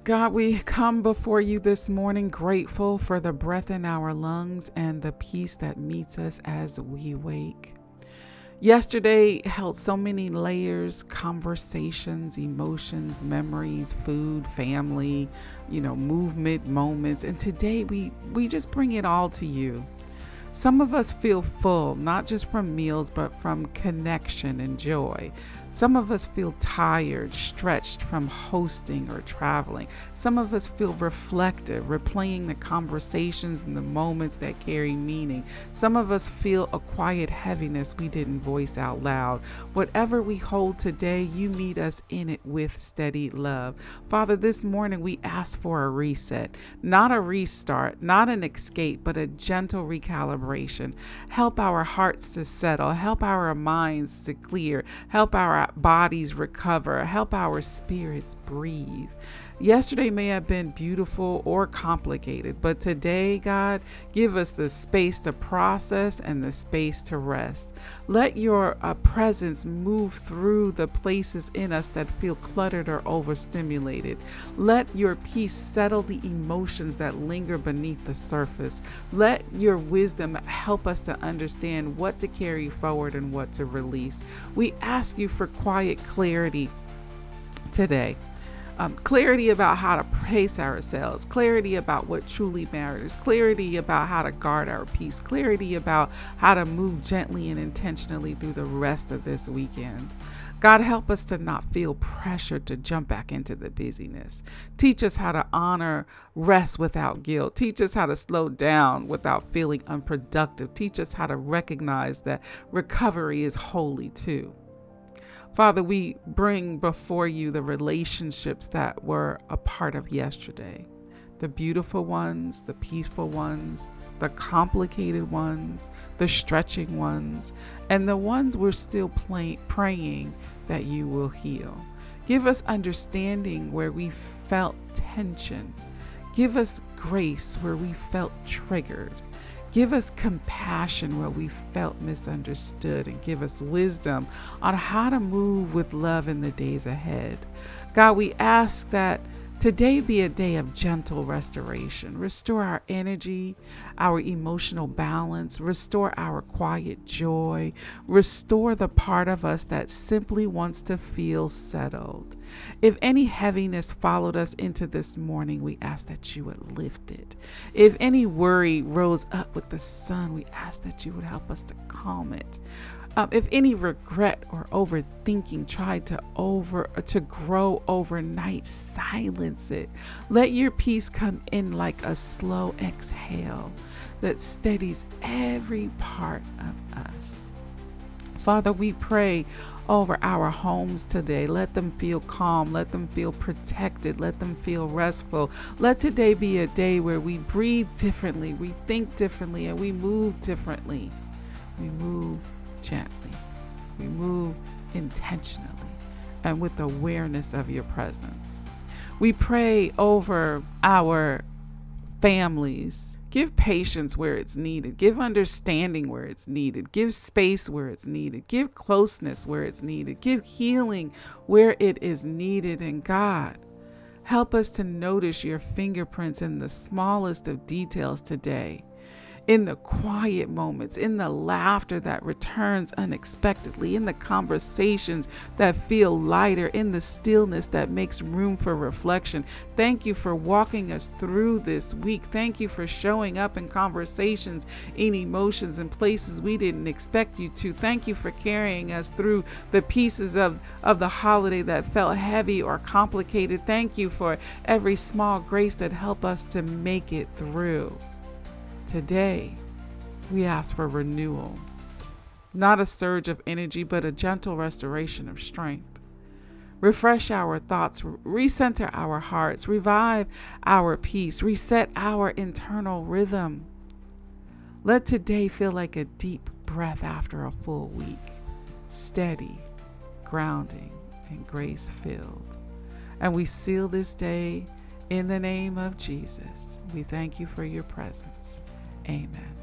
God, we come before you this morning grateful for the breath in our lungs and the peace that meets us as we wake. Yesterday held so many layers, conversations, emotions, memories, food, family, movement, moments. And today we just bring it all to you. Some of us feel full, not just from meals, but from connection and joy. Some of us feel tired, stretched from hosting or traveling. Some of us feel reflective, replaying the conversations and the moments that carry meaning. Some of us feel a quiet heaviness we didn't voice out loud. Whatever we hold today, you meet us in it with steady love. Father, this morning we ask for a reset, not a restart, not an escape, but a gentle recalibration. Help our hearts to settle. Help our minds to clear. Help our bodies recover. Help our spirits breathe. Yesterday may have been beautiful or complicated, but today, God, give us the space to process and the space to rest. Let your presence move through the places in us that feel cluttered or overstimulated. Let your peace settle the emotions that linger beneath the surface. Let your wisdom help us to understand what to carry forward and what to release. We ask you for quiet clarity today. Clarity about how to pace ourselves, clarity about what truly matters, clarity about how to guard our peace, clarity about how to move gently and intentionally through the rest of this weekend. God, help us to not feel pressured to jump back into the busyness. Teach us how to honor rest without guilt. Teach us how to slow down without feeling unproductive. Teach us how to recognize that recovery is holy too. Father, we bring before you the relationships that were a part of yesterday. The beautiful ones, the peaceful ones, the complicated ones, the stretching ones, and the ones we're still praying that you will heal. Give us understanding where we felt tension. Give us grace where we felt triggered. Give us compassion where we felt misunderstood, and give us wisdom on how to move with love in the days ahead. God, we ask that today be a day of gentle restoration. Restore our energy, our emotional balance, restore our quiet joy, restore the part of us that simply wants to feel settled. If any heaviness followed us into this morning, we ask that you would lift it. If any worry rose up with the sun, we ask that you would help us to calm it. If any regret or overthinking tried to grow overnight, silence it. Let your peace come in like a slow exhale that steadies every part of us. Father, we pray over our homes today. Let them feel calm. Let them feel protected. Let them feel restful. Let today be a day where we breathe differently, we think differently, and we move differently. We move gently. We move intentionally and with awareness of your presence. We pray over our families. Give patience where it's needed. Give understanding where it's needed. Give space where it's needed. Give closeness where it's needed. Give healing where it is needed. And God, help us to notice your fingerprints in the smallest of details today. In the quiet moments, in the laughter that returns unexpectedly, in the conversations that feel lighter, in the stillness that makes room for reflection. Thank you for walking us through this week. Thank you for showing up in conversations, in emotions, and places we didn't expect you to. Thank you for carrying us through the pieces of the holiday that felt heavy or complicated. Thank you for every small grace that helped us to make it through. Today, we ask for renewal, not a surge of energy, but a gentle restoration of strength. Refresh our thoughts, recenter our hearts, revive our peace, reset our internal rhythm. Let today feel like a deep breath after a full week, steady, grounding, and grace-filled. And we seal this day in the name of Jesus. We thank you for your presence. Amen.